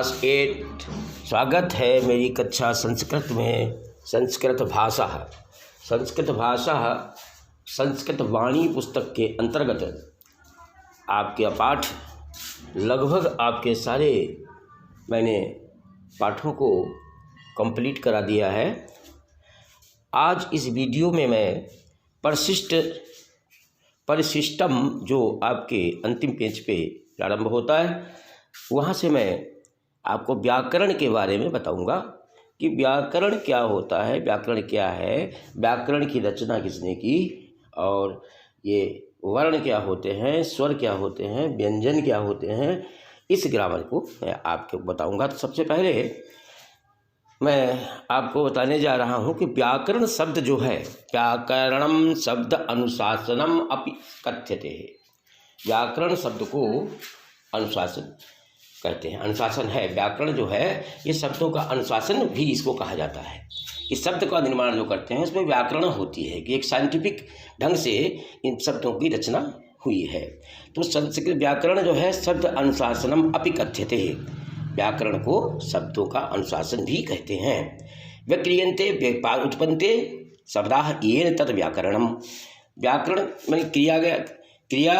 Class 8 स्वागत है मेरी कक्षा संस्कृत में। संस्कृत भाषा संस्कृत वाणी पुस्तक के अंतर्गत आपके पाठ लगभग आपके सारे मैंने पाठों को कंप्लीट करा दिया है। आज इस वीडियो में मैं परिशिष्टम जो आपके अंतिम पेज पे प्रारंभ होता है वहाँ से मैं आपको व्याकरण के बारे में बताऊंगा कि व्याकरण क्या होता है, व्याकरण क्या है, व्याकरण की रचना किसने की और ये वर्ण क्या होते हैं, स्वर क्या होते हैं, व्यंजन क्या होते हैं, इस ग्रामर को मैं आपको बताऊंगा। तो सबसे पहले मैं आपको बताने जा रहा हूँ कि व्याकरण शब्द जो है, व्याकरणम शब्द अनुशासनम अपि कथ्यते है। व्याकरण शब्द को अनुशासन कहते हैं, अनुशासन है। व्याकरण जो है ये शब्दों का अनुशासन भी इसको कहा जाता है। इस शब्द का निर्माण जो करते हैं उसमें व्याकरण होती है कि एक साइंटिफिक ढंग से इन शब्दों की रचना हुई है। तो संस्कृत व्याकरण जो है शब्द अनुशासनम अपि कथ्यते है, व्याकरण को शब्दों का अनुशासन भी कहते हैं। व्याक्रियन्ते उत्पन्नते शब्दाः येन तत् व्याकरणम। व्याकरण में क्रिया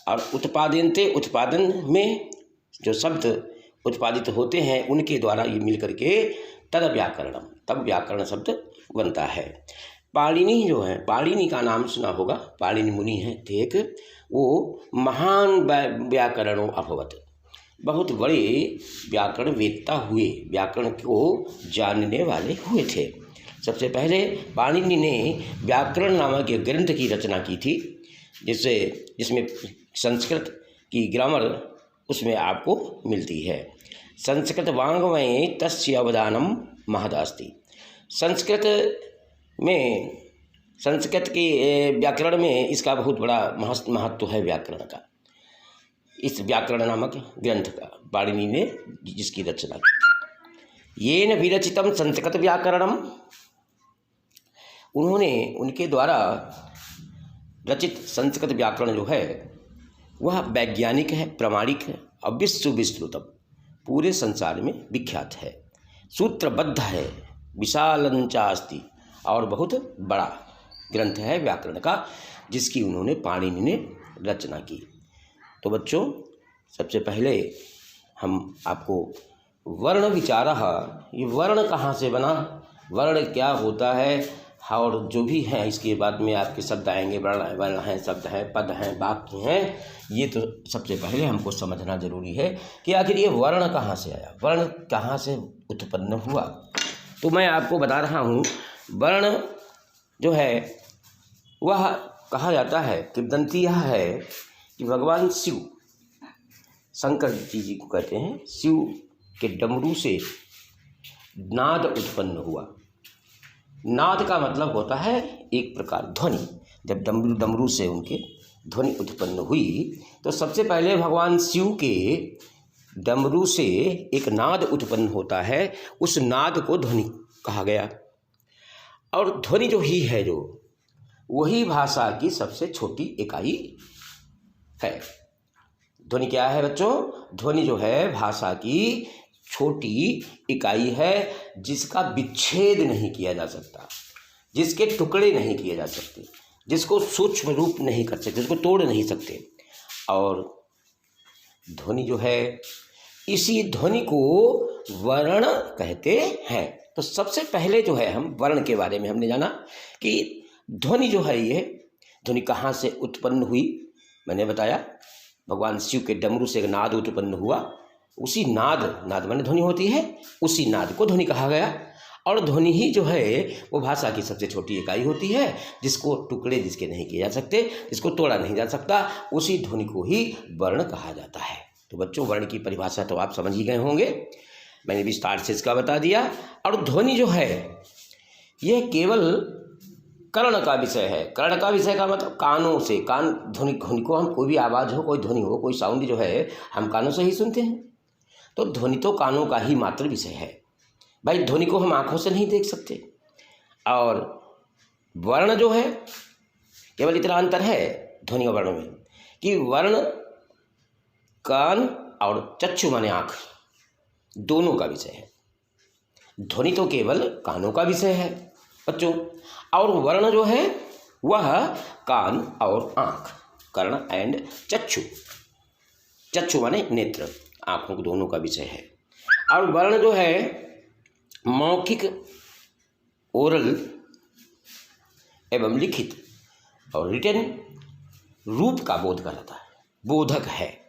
और उत्पादनते उत्पादन में जो शब्द उत्पादित होते हैं उनके द्वारा ये मिल करके तद व्याकरणम, तब व्याकरण शब्द बनता है। पाणिनि जो है, पाणिनि का नाम सुना होगा, पाणिनि मुनि हैं एक, वो महान व्याकरणों अभवत, बहुत बड़े व्याकरण वेत्ता हुए, व्याकरण को जानने वाले हुए थे। सबसे पहले पाणिनि ने व्याकरण नामक एक ग्रंथ की रचना की थी, जिसमें संस्कृत की ग्रामर उसमें आपको मिलती है। संस्कृत वाङ्मये तस्य अवदानम महदास्ति। संस्कृत के व्याकरण में इसका बहुत बड़ा महत्व है व्याकरण का। इस व्याकरण नामक ग्रंथ का पाणिनि ने जिसकी रचना की, येन विरचितम संस्कृत व्याकरणम, उन्होंने उनके द्वारा रचित संस्कृत व्याकरण जो है वह वैज्ञानिक है, प्रामाणिक है और विश्रुतम, पूरे संसार में विख्यात है। सूत्रबद्ध है, विशालंचास्ति, और बहुत बड़ा ग्रंथ है व्याकरण का जिसकी उन्होंने पाणिनि ने रचना की। तो बच्चों सबसे पहले हम आपको वर्ण विचारः, ये वर्ण कहाँ से बना, वर्ण क्या होता है और जो भी है इसके बाद में आपके शब्द आएंगे, वर्ण हैं, शब्द हैं, पद हैं, वाक्य हैं, ये तो सबसे पहले हमको समझना जरूरी है कि आखिर ये वर्ण कहाँ से आया, वर्ण कहाँ से उत्पन्न हुआ। तो मैं आपको बता रहा हूँ, वर्ण जो है वह कहा जाता है, किंवदंती यह है कि भगवान शिव, शंकर जी को कहते हैं, शिव के डमरू से नाद उत्पन्न हुआ। नाद का मतलब होता है एक प्रकार ध्वनि। जब डमरू से उनके ध्वनि उत्पन्न हुई तो सबसे पहले भगवान शिव के डमरू से एक नाद उत्पन्न होता है, उस नाद को ध्वनि कहा गया। और ध्वनि जो ही है, जो वही भाषा की सबसे छोटी इकाई है। ध्वनि क्या है बच्चों? ध्वनि जो है भाषा की छोटी इकाई है जिसका विच्छेद नहीं किया जा सकता, जिसके टुकड़े नहीं किए जा सकते, जिसको सूक्ष्म रूप नहीं कर सकते, जिसको तोड़ नहीं सकते। और ध्वनि जो है, इसी ध्वनि को वर्ण कहते हैं। तो सबसे पहले जो है हम वर्ण के बारे में हमने जाना कि ध्वनि जो है, ये ध्वनि कहाँ से उत्पन्न हुई। मैंने बताया भगवान शिव के डमरू से एक नाद उत्पन्न हुआ, उसी नाद माने ध्वनि होती है, उसी नाद को ध्वनि कहा गया। और ध्वनि ही जो है वो भाषा की सबसे छोटी इकाई होती है जिसको टुकड़े जिसके नहीं किए जा सकते, जिसको तोड़ा नहीं जा सकता, उसी ध्वनि को ही वर्ण कहा जाता है। तो बच्चों वर्ण की परिभाषा तो आप समझ ही गए होंगे, मैंने विस्तार से इसका बता दिया। और ध्वनि जो है यह केवल कर्ण का विषय है। कर्ण का विषय का मतलब कानों से, कान ध्वनि को हम कोई भी आवाज़ हो, कोई ध्वनि हो, कोई साउंड जो है हम कानों से ही सुनते हैं। तो ध्वनि तो कानों का ही मात्र विषय है भाई, ध्वनि को हम आंखों से नहीं देख सकते। और वर्ण जो है केवल इतना अंतर है ध्वनि और वर्ण में कि वर्ण कान और चक्षु माने आँख, दोनों का विषय है। ध्वनि तो केवल कानों का विषय है बच्चों, और वर्ण जो है वह कान और आँख, कर्ण एंड चक्षु। चक्षु माने नेत्र, आँखों को दोनों का विषय है। और वर्ण जो है मौखिक, ओरल एवं लिखित और रिटन रूप का बोध कराता है, बोधक है।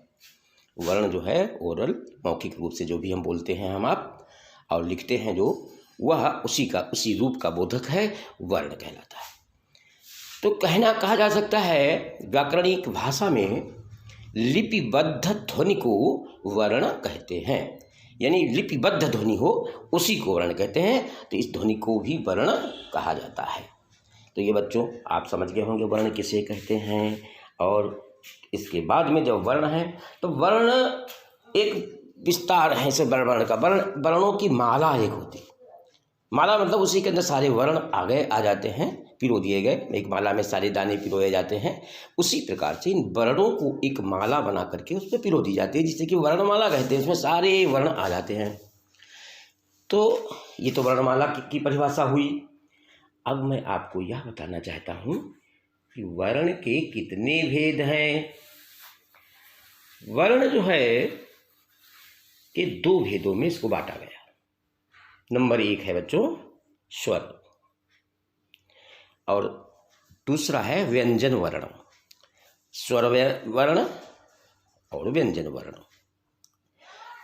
वर्ण जो है ओरल, मौखिक रूप से जो भी हम बोलते हैं हम आप और लिखते हैं जो, वह उसी रूप का बोधक है, वर्ण कहलाता है। तो कहा जा सकता है व्याकरणिक भाषा में लिपिबद्ध ध्वनि को वर्ण कहते हैं, यानी लिपिबद्ध ध्वनि हो उसी को वर्ण कहते हैं। तो इस ध्वनि को भी वर्ण कहा जाता है। तो ये बच्चों आप समझ गए होंगे वर्ण किसे कहते हैं। और इसके बाद में जब वर्ण है तो वर्ण एक विस्तार है इसे वर्ण का। वर्णों की माला एक होती है। माला मतलब उसी के अंदर सारे वर्ण आ जाते हैं, पिरो दिए गए, एक माला में सारे दाने पिरोए जाते हैं। उसी प्रकार से इन वर्णों को एक माला बना करके उसमें पिरो दी जाती है, जिसे कि वर्णमाला कहते हैं। इसमें सारे वर्ण आ जाते हैं। तो ये तो वर्णमाला की परिभाषा हुई। अब मैं आपको यह बताना चाहता हूँ कि वर्ण के कितने भेद हैं। वर्ण जो है कि दो भेदों में इसको बांटा गया। नंबर 1 है बच्चों स्वर, और दूसरा है व्यंजन वर्ण। स्वर वर्ण और व्यंजन वर्ण।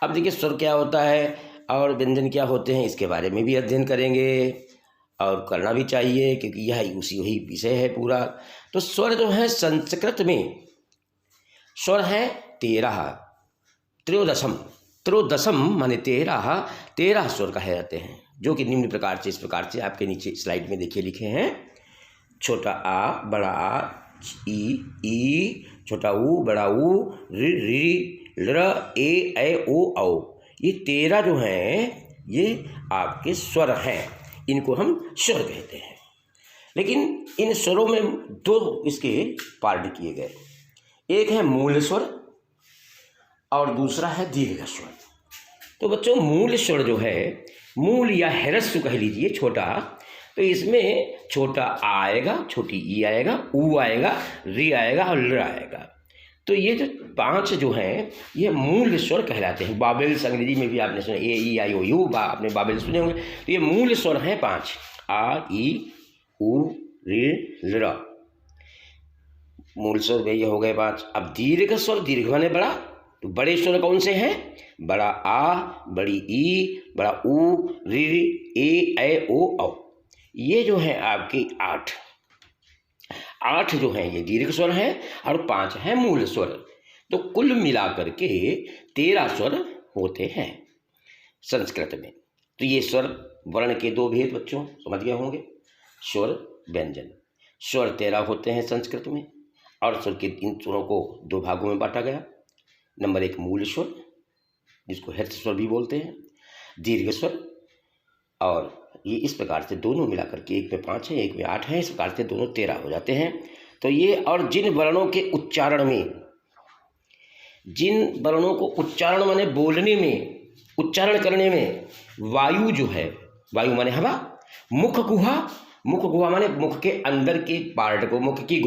अब देखिए स्वर क्या होता है और व्यंजन क्या होते हैं, इसके बारे में भी अध्ययन करेंगे और करना भी चाहिए, क्योंकि यह वही विषय है पूरा। तो स्वर जो है संस्कृत में स्वर है 13, त्रयोदशम माने 13 स्वर कहे जाते हैं, जो कि निम्न प्रकार से, इस प्रकार से आपके नीचे स्लाइड में देखिए लिखे हैं। छोटा आ, बड़ा आ, ई, छोटा ऊ, बड़ा ऊ, री, ल, ए, ओ, औ। ये 13 जो हैं ये आपके स्वर हैं, इनको हम स्वर कहते हैं। लेकिन इन स्वरों में 2 इसके पार्ट किए गए, एक है मूल स्वर और दूसरा है दीर्घ स्वर। तो बच्चों मूल स्वर जो है, मूल या ह्रस्व कह लीजिए छोटा, तो इसमें छोटा आ आएगा, छोटी ई आएगा, ऊ आएगा, री आएगा और ल आएगा। तो ये जो 5 जो हैं ये मूल स्वर कहलाते हैं। बाबेल्स अंग्रेजी में भी आपने सुना, ए, ई, आई, ओ, यू, आपने बाबेल्स सुने होंगे। तो ये मूल स्वर हैं 5, आ, ई, ऊ, री, ल। मूल स्वर ये हो गए 5। अब दीर्घ स्वर, दीर्घ माने बड़ा, तो बड़े स्वर कौन से हैं? बड़ा आ, बड़ी ई, बड़ा ऊ, री, ए, ओ, औ। ये जो है आपके 8 जो हैं ये दीर्घ स्वर हैं और 5 हैं मूल स्वर। तो कुल मिलाकर के 13 स्वर होते हैं संस्कृत में। तो ये स्वर वर्ण के 2 भेद बच्चों समझ गए होंगे, स्वर व्यंजन। स्वर 13 होते हैं संस्कृत में, और स्वर के इन स्वरों को 2 भागों में बांटा गया। नंबर 1 मूल स्वर, जिसको हर्ष स्वर भी बोलते हैं, दीर्घ स्वर, और ये इस प्रकार से दोनों मिलाकर के एक में 5 है, एक में 8 है, इस प्रकार से दोनों 13 हो जाते हैं। तो ये, और जिन वर्णों के उच्चारण में, जिन वर्णों को उच्चारण माने बोलने में, उच्चारण करने में वायु जो है, वायु माने हवा, मुख गुहा माने मुख के अंदर के पार्ट को, मुख की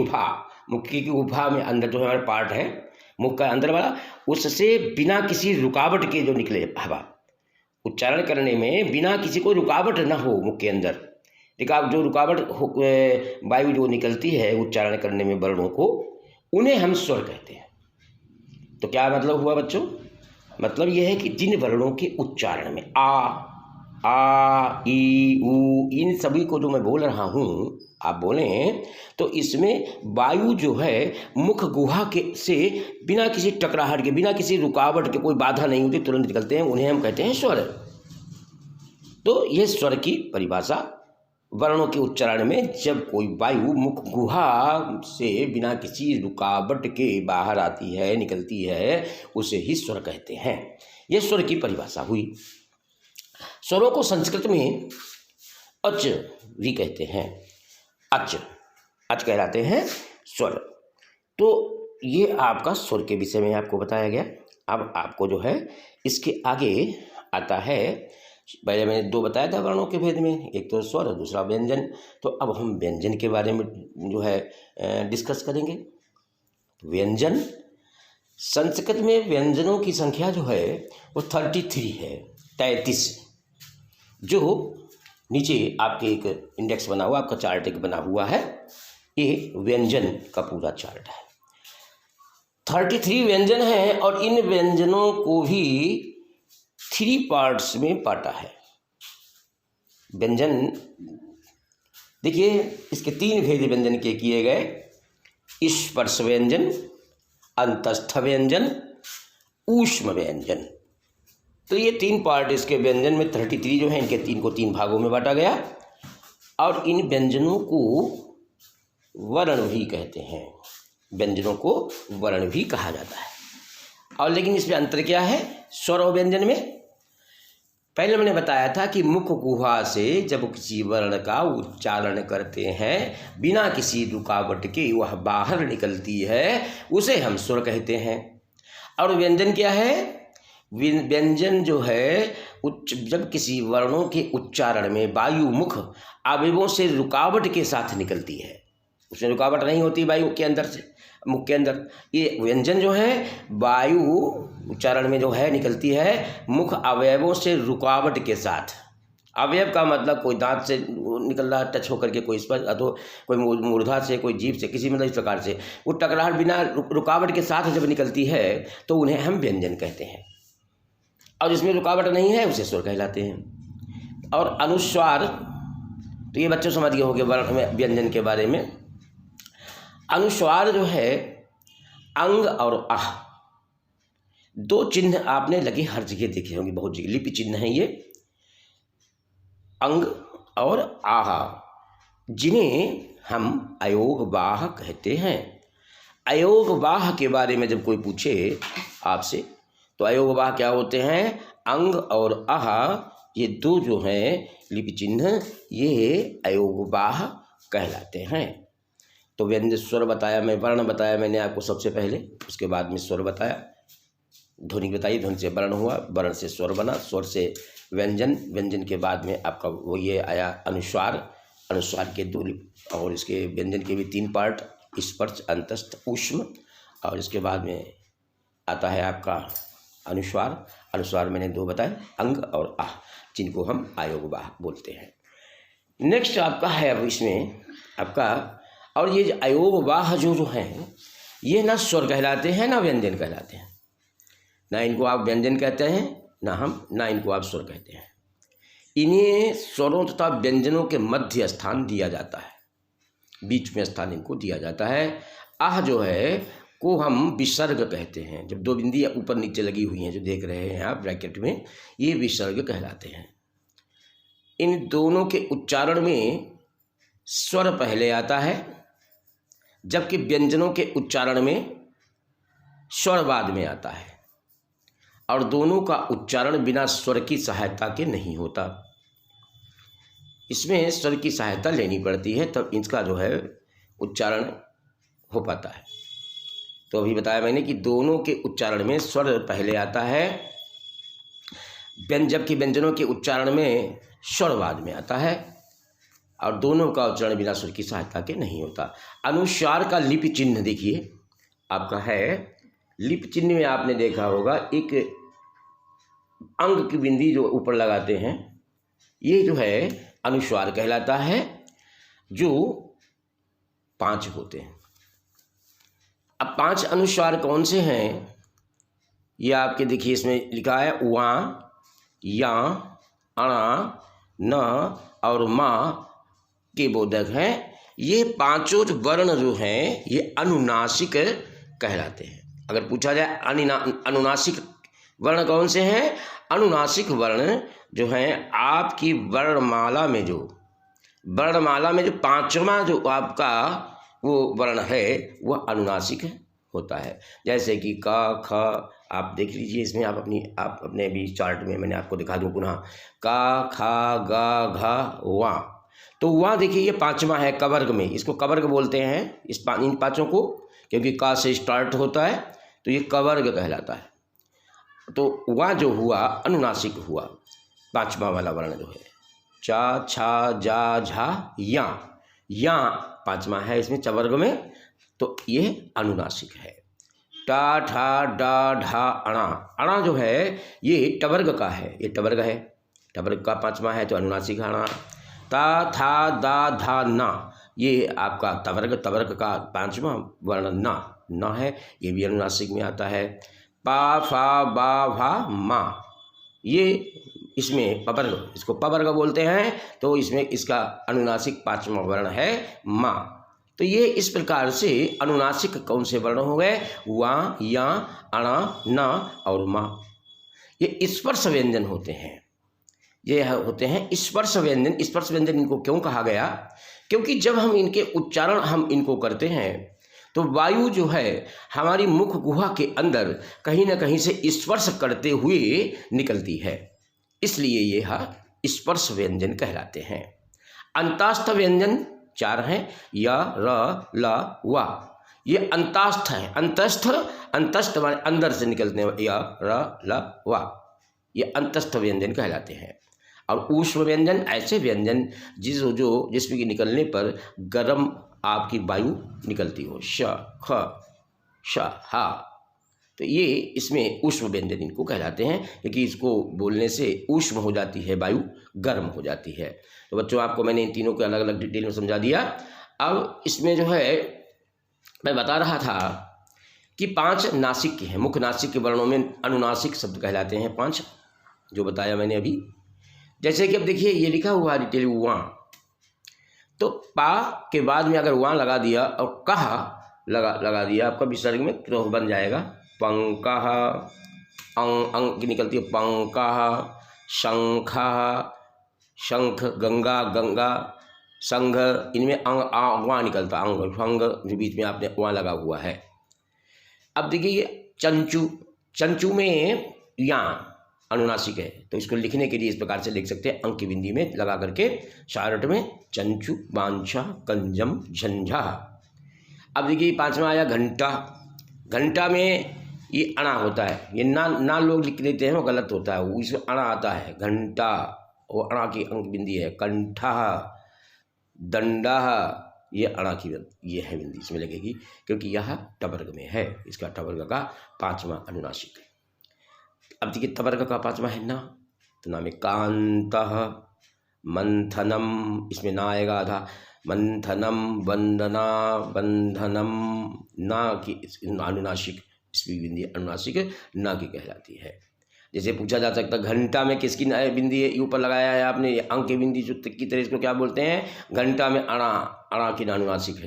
गुफा में अंदर जो हमारा पार्ट है मुख का अंदर वाला, उससे बिना किसी रुकावट के जो निकले हवा, उच्चारण करने में बिना किसी कोई रुकावट ना हो मुख के अंदर, जो रुकावट वायु जो निकलती है उच्चारण करने में वर्णों को, उन्हें हम स्वर कहते हैं। तो क्या मतलब हुआ बच्चों? मतलब यह है कि जिन वर्णों के उच्चारण में आ, ई, ऊ, इन सभी को जो मैं बोल रहा हूँ आप बोलें, तो इसमें वायु जो है मुख गुहा के से बिना किसी टकराहट के, बिना किसी रुकावट के, कोई बाधा नहीं होती, तुरंत निकलते हैं, उन्हें हम कहते हैं स्वर। तो यह स्वर की परिभाषा, वर्णों के उच्चारण में जब कोई वायु मुख गुहा से बिना किसी रुकावट के बाहर आती है, निकलती है, उसे ही स्वर कहते हैं। यह स्वर की परिभाषा हुई। स्वरों को संस्कृत में अच भी कहते हैं, अच कहलाते हैं स्वर। तो ये आपका स्वर के विषय में आपको बताया गया। अब आपको जो है इसके आगे आता है, पहले मैंने दो बताया था वर्णों के भेद में, एक तो स्वर और दूसरा व्यंजन। तो अब हम व्यंजन के बारे में जो है डिस्कस करेंगे। व्यंजन, संस्कृत में व्यंजनों की संख्या जो है वो 33 है, 33, जो नीचे आपके एक इंडेक्स बना हुआ, आपका चार्ट एक बना हुआ है, ये व्यंजन का पूरा चार्ट है। 33 व्यंजन हैं और इन व्यंजनों को भी 3 पार्ट्स में बांटा है। व्यंजन देखिए, इसके 3 भेद व्यंजन के किए गए, स्पर्श व्यंजन, अंतस्थ व्यंजन, ऊष्म व्यंजन। तो ये 3 पार्ट इसके व्यंजन में 33 जो है, इनके 3 को 3 भागों में बांटा गया। और इन व्यंजनों को वर्ण भी कहते हैं, व्यंजनों को वर्ण भी कहा जाता है। और लेकिन इसमें अंतर क्या है स्वर और व्यंजन में? पहले मैंने बताया था कि मुख गुहा से जब किसी वर्ण का उच्चारण करते हैं बिना किसी रुकावट के वह बाहर निकलती है, उसे हम स्वर कहते हैं। और व्यंजन क्या है? व्यंजन जो है जब किसी वर्णों के उच्चारण में वायु मुख अवयवों से रुकावट के साथ निकलती है, उसमें रुकावट नहीं होती वायु के अंदर से, मुख के अंदर। ये व्यंजन जो है वायु उच्चारण में जो है निकलती है मुख अवयवों से रुकावट के साथ। अवयव का मतलब कोई दांत से निकल रहा टच होकर के, कोई स्पर्श, अथवा कोई मूर्धा से, कोई जीभ से, किसी मतलब इस प्रकार से वो टकराहट बिना रुकावट के साथ जब निकलती है तो उन्हें हम व्यंजन कहते हैं। और जिसमें रुकावट नहीं है उसे स्वर कहलाते हैं। और अनुस्वार, तो ये बच्चों समझ गए होंगे वर्ण में व्यंजन के बारे में। अनुस्वार जो है अंग और आह, 2 चिन्ह आपने लगे हर जगह देखे होंगे, बहुत जगह लिपि चिन्ह है ये, अंग और आह, जिन्हें हम अयोगवाह कहते हैं। अयोगवाह के बारे में जब कोई पूछे आपसे तो अयोगवाह क्या होते हैं? अंग और आह, ये 2 जो हैं लिपि चिन्ह, ये अयोगवाह कहलाते हैं। तो व्यंजन स्वर बताया, मैं वर्ण बताया मैंने आपको सबसे पहले, उसके बाद में स्वर बताया, ध्वनि बताई, ध्वनि से वर्ण हुआ, वर्ण से स्वर बना, स्वर से व्यंजन, व्यंजन के बाद में आपका वो ये आया अनुस्वार, अनुस्वार के 2 और इसके व्यंजन के भी 3 पार्ट, स्पर्श, अंतस्थ, ऊष्म। और इसके बाद में आता है आपका अनुस्वार, अनुस्वार मैंने 2 बताए, अंग और आह, जिनको हम अयोगवाह बोलते हैं। नेक्स्ट आपका है अब इसमें आपका, और ये अयोगवाह जो हैं ये ना स्वर कहलाते हैं ना व्यंजन कहलाते हैं, ना इनको आप व्यंजन कहते हैं ना इनको आप स्वर कहते हैं। इन्हें स्वरों तथा व्यंजनों के मध्य स्थान दिया जाता है, बीच में स्थान इनको दिया जाता है। आह जो है को हम विसर्ग कहते हैं, जब 2 बिंदियाँ ऊपर नीचे लगी हुई हैं जो देख रहे हैं आप ब्रैकेट में, ये विसर्ग कहलाते हैं। इन दोनों के उच्चारण में स्वर पहले आता है, जबकि व्यंजनों के उच्चारण में स्वर बाद में आता है। और दोनों का उच्चारण बिना स्वर की सहायता के नहीं होता, इसमें स्वर की सहायता लेनी पड़ती है तब इसका जो है उच्चारण हो पाता है। तो अभी बताया मैंने कि दोनों के उच्चारण में स्वर पहले आता है, जबकि व्यंजनों के उच्चारण में स्वर बाद में आता है, और दोनों का उच्चारण बिना स्वर की सहायता के नहीं होता। अनुस्वार का लिपि चिन्ह देखिए आपका है, लिपि चिन्ह में आपने देखा होगा एक अंग की बिंदी जो ऊपर लगाते हैं, ये जो है अनुस्वार कहलाता है, जो 5 होते हैं। अब 5 अनुस्वार कौन से हैं ये आपके देखिए इसमें लिखा है, वा, या, अणा, न और मा के बोधक हैं। ये 5 वर्ण जो हैं ये अनुनासिक कहलाते हैं। अगर पूछा जाए अनुनासिक वर्ण कौन से हैं, अनुनासिक वर्ण जो हैं आपकी वर्णमाला में जो 5वां जो आपका वो वर्ण है वह अनुनासिक होता है। जैसे कि क, ख, आप देख लीजिए इसमें, आप अपने भी चार्ट में मैंने आपको दिखा दूँ पुनः, का, खा, गा, घा, वा। तो वा देखिए ये 5वां है कवर्ग में, इसको कवर्ग बोलते हैं इन 5 को, क्योंकि का से स्टार्ट होता है तो ये कवर्ग कहलाता है। तो वह जो हुआ अनुनासिक हुआ, पांचवा वाला वर्ण जो है, चा छा जा झा या पांचवा है इसमें चवर्ग में, तो ये अनुनासिक है। टा ठा डा ढा अणा, अणा जो है ये टवर्ग का है, ये टवर्ग है, टवर्ग का पांचवा है तो अनुनासिक है अणा। ता था दा धा ना, ये आपका तवर्ग, तवर्ग का पांचवा वर्ण ना है, ये भी अनुनासिक में आता है। पा फा बा भा मा, ये इसमें पवर्ग, इसको पवर्ग बोलते हैं, तो इसमें इसका अनुनासिक पांचवा वर्ण है मा। तो ये इस प्रकार से अनुनासिक कौन से वर्ण हो गए, वा, या, अणा, ना और मा। ये स्पर्श व्यंजन होते हैं, ये होते हैं स्पर्श व्यंजन। स्पर्श व्यंजन इनको क्यों कहा गया, क्योंकि जब हम इनके उच्चारण हम इनको करते हैं तो वायु जो है हमारी मुख गुहा के अंदर कहीं ना कहीं से स्पर्श करते हुए निकलती है, इसलिए ये स्पर्श व्यंजन कहलाते हैं। अंतास्थ व्यंजन 4 हैं, या, र, ल, वा, ये अंतास्थ है। अंतस्थ माने अंदर से निकलते हैं, या, र, ल, वा, ये अंतस्थ व्यंजन कहलाते हैं। और ऊष्म व्यंजन ऐसे व्यंजन जिसमें कि निकलने पर गर्म आपकी वायु निकलती हो, श, ख, श, हा, तो ये इसमें ऊष्म व्यंजन इनको कहलाते हैं, क्योंकि इसको बोलने से ऊष्म हो जाती है वायु, गर्म हो जाती है। तो बच्चों आपको मैंने इन तीनों के अलग अलग डिटेल में समझा दिया। अब इसमें जो है मैं बता रहा था कि 5 नासिक के हैं, मुख्य नासिक के वर्णों में अनुनासिक शब्द कहलाते हैं 5, जो बताया मैंने अभी। जैसे कि अब देखिए ये लिखा हुआ डिटेल वहाँ, तो पा के बाद में अगर वहाँ लगा दिया और कहा लगा दिया, आपका विसर्ग में तो बन जाएगा पंकः, अंग की निकलती है पंकः, शंखः, शंख, गंगा, संघ, इनमें अंग वहाँ निकलता, अंग, संघ जो बीच में आपने वहाँ लगा हुआ है। अब देखिए ये चंचू में यहाँ अनुनासिक है, तो इसको लिखने के लिए इस प्रकार से लिख सकते हैं, अंक की बिंदी में लगा करके शारट में चंचू, बांछा, कंजम, झंझा। अब देखिए 5वां आया घंटा। घंटा में ये अणा होता है, ये ना लोग लिख लेते हैं, वो गलत होता है, वो इसमें अणा आता है घंटा, वो अणा की अंक बिंदी है। कंठा, दंडा, ये अणा की ये है बिंदी इसमें लगेगी, क्योंकि यह टवर्ग में है, इसका टवर्ग का 5वां अनुनासिक है। अब देखिए तवर्ग का 5वां है ना, तो ना में कांतः, मंथनम, इसमें ना आएगा आधा, मंथनम, वंदना, बंधनम, ना की अनुनासिक, इसकी बिंदी अनुनासिक ना की कहलाती है। जैसे पूछा जा सकता है घंटा में किसकी बिंदी है ऊपर लगाया है आपने, अंक की बिंदी जो की तरह इसको क्या बोलते हैं, घंटा में अणा की अनुनासिक है,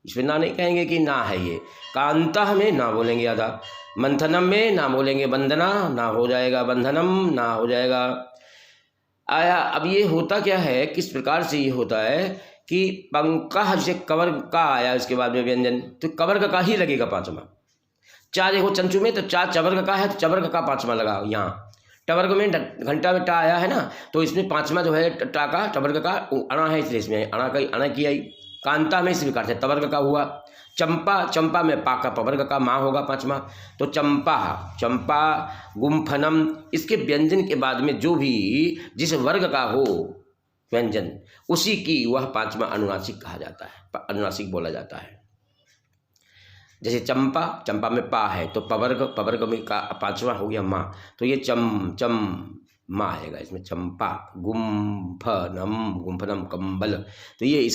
इसमें ना नहीं कहेंगे कि ना है ये। कांतः में ना बोलेंगे आधा, मंथनम में ना बोलेंगे, बंधना ना हो जाएगा, बंधनम ना हो जाएगा। आया अब ये होता क्या है, किस प्रकार से ये होता है कि पंकः जैसे कवर्ग का आया इसके बाद में व्यंजन, तो कवर्ग का ही लगेगा 5वां। चा देखो चंचू में, तो चा चवर्ग का है, तो चवर्ग का 5वां लगा। यहाँ टवर्ग में घंटा में टा आया है ना, तो इसमें 5वां जो है टा का टवर्ग का अणा है, इसलिए इसमें अणा की आई। कांता में इस प्रकार से तवर्ग का हुआ। चंपा में पा का पवर्ग का माँ होगा 5वां, तो चंपा, गुम्फनम, इसके व्यंजन के बाद में जो भी जिस वर्ग का हो व्यंजन, उसी की वह 5वां अनुनासिक कहा जाता है, अनुनासिक बोला जाता है। जैसे चंपा में पा है, तो पवर्ग में का 5वां हो गया माँ, तो ये चम माँ आएगा इसमें, चंपा। गुम्फनम कंबल, तो ये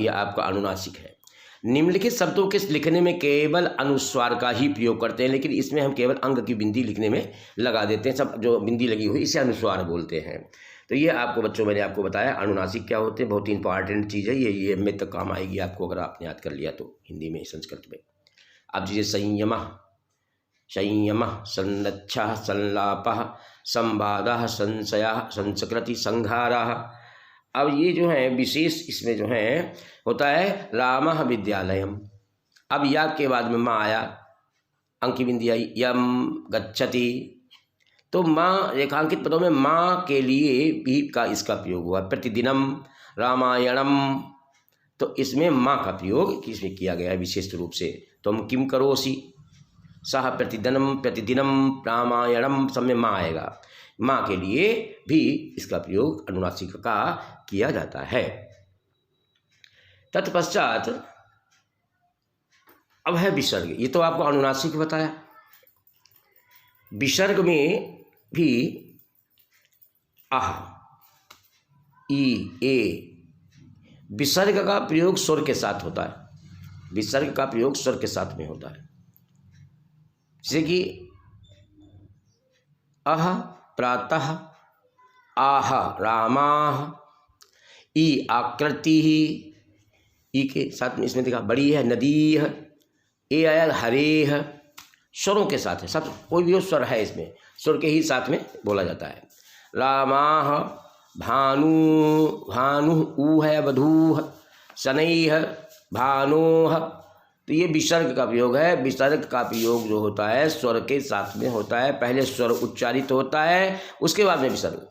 आपका अनुनासिक है। निम्नलिखित शब्दों के लिखने में केवल अनुस्वार का ही प्रयोग करते हैं, लेकिन इसमें हम केवल अंग की बिंदी लिखने में लगा देते हैं, सब जो बिंदी लगी हुई इसे अनुस्वार बोलते हैं। तो ये आपको बच्चों मैंने आपको बताया अनुनासिक क्या होते हैं, बहुत ही इंपॉर्टेंट चीज़ है ये में तक काम आएगी आपको अगर आपने याद कर लिया तो हिंदी में, संस्कृत में। अब जैसे संयम, संरक्षा, संलाप, संवाद, संशय, संस्कृति, संहार। अब ये जो है विशेष इसमें जो है होता है राम विद्यालयम। अब या के बाद में माँ आया, अंक की बिंदी आई, यम गच्छति, तो माँ रेखांकित पदों में माँ के लिए भी का इसका प्रयोग हुआ। प्रतिदिनम, रामायणम, तो इसमें माँ का प्रयोग इसमें किया गया है विशेष रूप से। तुम किम करोसि, सह प्रतिदिनम रामायणम, सब में माँ आएगा। माँ के लिए भी इसका प्रयोग अनुनासिक का किया जाता है। तत्पश्चात अब है विसर्ग। ये तो आपको अनुनासिक बताया। विसर्ग में भी आह, ई, ए, विसर्ग का प्रयोग स्वर के साथ होता है। विसर्ग का प्रयोग स्वर के साथ में होता है। जैसे कि अह प्रातः, आह रामाः, ई आकृति, ई के साथ में इसमें देखा बड़ी है नदी है, ए आया हरेह, स्वरों के साथ है। सब कोई भी स्वर है इसमें स्वर के ही साथ में बोला जाता है। रामाः, भानु, भानु ऊ है वधूः, शनैः भानोः। तो ये विसर्ग का प्रयोग है। विसर्ग का प्रयोग जो होता है स्वर के साथ में होता है। पहले स्वर उच्चारित होता है, उसके बाद में विसर्ग।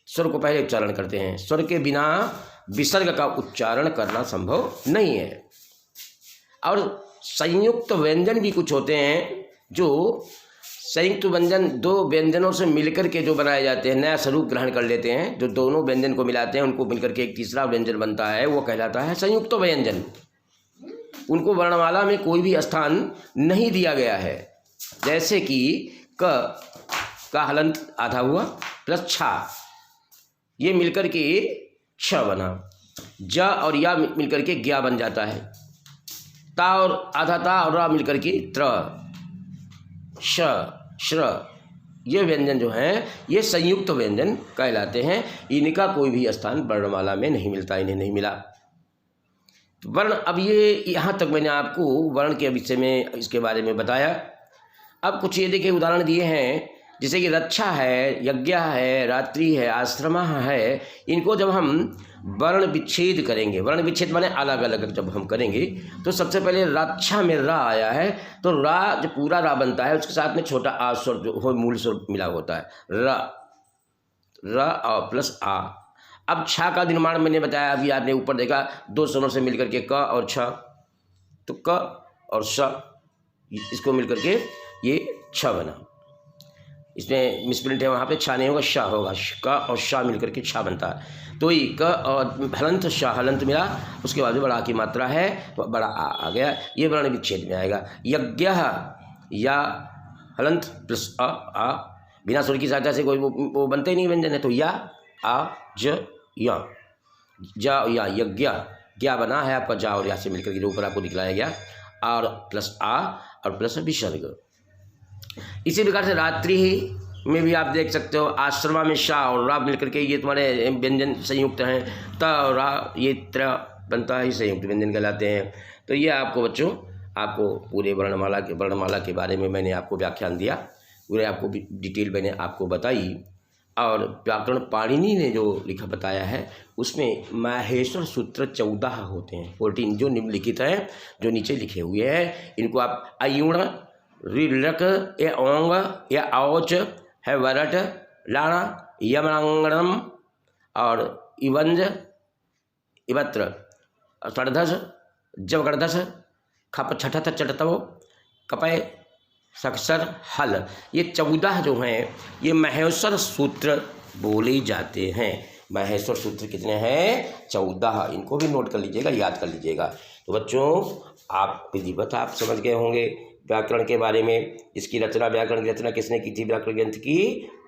स्वर को पहले उच्चारण करते हैं। स्वर के बिना विसर्ग का उच्चारण करना संभव नहीं है। और संयुक्त व्यंजन भी कुछ होते हैं जो संयुक्त व्यंजन दो व्यंजनों से मिलकर के जो बनाए जाते हैं, नया स्वरूप ग्रहण कर लेते हैं। जो दोनों व्यंजन को मिलाते हैं उनको मिलकर के एक तीसरा व्यंजन बनता है, वो कहलाता है संयुक्त व्यंजन। उनको वर्णमाला में कोई भी स्थान नहीं दिया गया है। जैसे कि का हलंत आधा हुआ प्लस छा, ये मिलकर के छ बना। ज और या मिलकर के ज्ञा बन जाता है। ता और आधा ता और रा मिलकर के त्र, श, श्र, ये व्यंजन जो हैं ये संयुक्त व्यंजन कहलाते हैं। इनका कोई भी स्थान वर्णमाला में नहीं मिलता, इन्हें नहीं मिला। वर्ण, अब ये यहाँ तक मैंने आपको वर्ण के विषय में इसके बारे में बताया। अब कुछ ये देखिए उदाहरण दिए हैं, जैसे कि रक्षा है, यज्ञ है, रात्रि है, आश्रमा है। इनको जब हम वर्ण विच्छेद करेंगे, वर्ण विच्छेद माने अलग अलग जब हम करेंगे, तो सबसे पहले रक्षा में रा आया है, तो रा जो पूरा रा बनता है उसके साथ में छोटा आ स्वर जो हो मूल स्वर मिला होता है, र और प्लस आ। अब छा का निर्माण मैंने बताया, अभी आपने ऊपर देखा दो स्वरों से मिलकर के क और छ, तो क और श इसको मिलकर के ये छ बना। इसमें मिसप्रिंट है, वहाँ पे छा नहीं होगा, शाह होगा। क और शाह मिलकर के छा बनता है। तो ये क और हलंत शाह हलंत मिला, उसके बाद में बड़ा की मात्रा है तो बड़ा आ गया, ये वर्ण विच्छेद में आएगा। यज्ञ या हलंत प्लस आ, बिना स्वर की सहायता से कोई वो बनते ही नहीं व्यंजन है। तो या आ ज या, जा या यज्ञ, क्या बना है आपका जा और या से मिलकर के ऊपर आपको दिखलाया गया। और प्लस आ और प्लस विसर्ग। इसी प्रकार से रात्रि में भी आप देख सकते हो, आश्रमा में शाह और रा मिलकर के ये तुम्हारे व्यंजन संयुक्त हैं। त और रा ये त्र बनता है, संयुक्त व्यंजन कहलाते हैं। तो ये आपको बच्चों, आपको पूरे वर्णमाला के बारे में मैंने आपको व्याख्यान दिया, पूरे आपको डिटेल मैंने आपको बताई। और व्याकरण पाणिनि ने जो लिखा बताया है उसमें माहेश्वर सूत्र 14 होते हैं, 14 जो निम्नलिखित हैं, जो नीचे लिखे हुए हैं। इनको आप अयुण, ऋलक या ओंग या औच है, वरट, लाणा, यमनांगणम और इवंज, इवत्र, षडधस, जवगर्धस, खप छठथ चटतव, कपय, सक्सर, हल, ये 14 जो हैं ये महेश्वर सूत्र बोले जाते हैं। महेश्वर सूत्र कितने हैं? 14। इनको भी नोट कर लीजिएगा, याद कर लीजिएगा। तो बच्चों आप विधिवत आप समझ गए होंगे व्याकरण के बारे में। इसकी रचना, व्याकरण की रचना किसने की थी? व्याकरण ग्रंथ की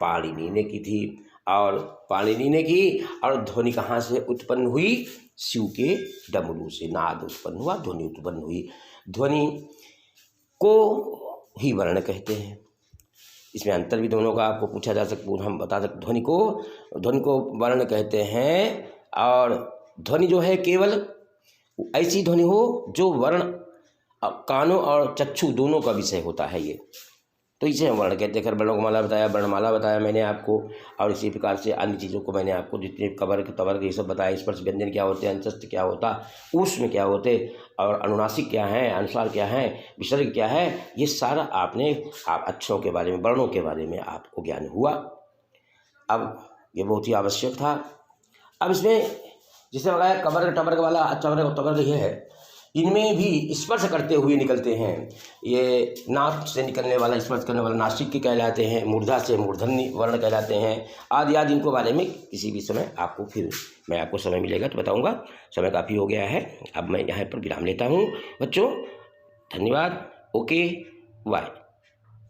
पाणिनि ने की थी। और पाणिनि ने की, और ध्वनि कहाँ से उत्पन्न हुई? शिव के डमरू से नाद उत्पन्न हुआ, ध्वनि उत्पन्न हुई। ध्वनि को ही वर्ण कहते हैं। इसमें अंतर भी दोनों का आपको पूछा जा सकता, हम बता सकते। ध्वनि को वर्ण कहते हैं। और ध्वनि जो है केवल ऐसी ध्वनि हो जो वर्ण कानों और चक्षु दोनों का विषय होता है ये, तो इसे हम वर्ण कहते हैं। वर्णमाला बताया, वर्णमाला बताया मैंने आपको। और इसी प्रकार से अन्य चीज़ों को मैंने आपको जितने कवर्ग तवर्ग ये सब बताया। स्पर्श व्यंजन क्या होते हैं, अंतस्थ क्या होता, ऊष्म क्या होते, और अनुनासिक क्या है, अनुसार क्या है, विसर्ग क्या है, ये सारा आपने अक्षरों के बारे में, वर्णों के बारे में आपको ज्ञान हुआ। अब ये बहुत ही आवश्यक था। अब इसमें जिसे बताया कवर्ग टवर्ग वाला, चवर्ग तवर्ग ये है, इनमें भी स्पर्श करते हुए निकलते हैं। ये नाक से निकलने वाला स्पर्श करने वाला नासिक के कहलाते हैं, मूर्धा से मूर्धन्य वर्ण कहलाते हैं, आदि आदि। इनको बारे में किसी भी समय आपको फिर मैं आपको समय मिलेगा तो बताऊंगा। समय काफ़ी हो गया है, अब मैं यहाँ पर विराम लेता हूँ बच्चों। धन्यवाद। Okay, bye.